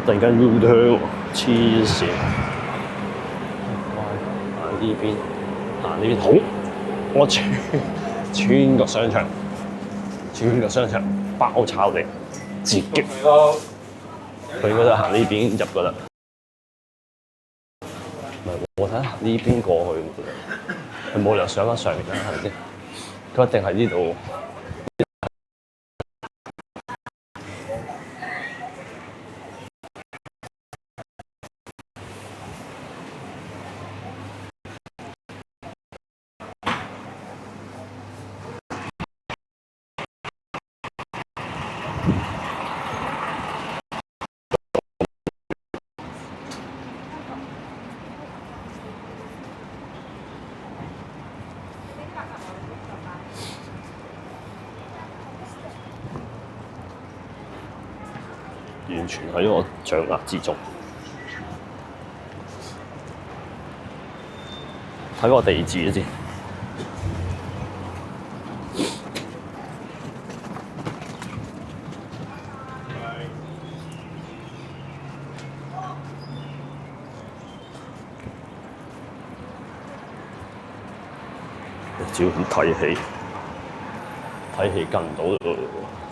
突然間 U turn 喎，黐線！行呢邊，行呢邊好，我穿個商場，包抄你，截擊！佢應該都行呢邊入噶啦。唔係，我睇下呢邊過去，佢冇理由上翻上面啦，係咪先？佢一定喺呢度。完全喺我掌握之中。睇個地址先。只要咁睇戲跟唔到嘞喎。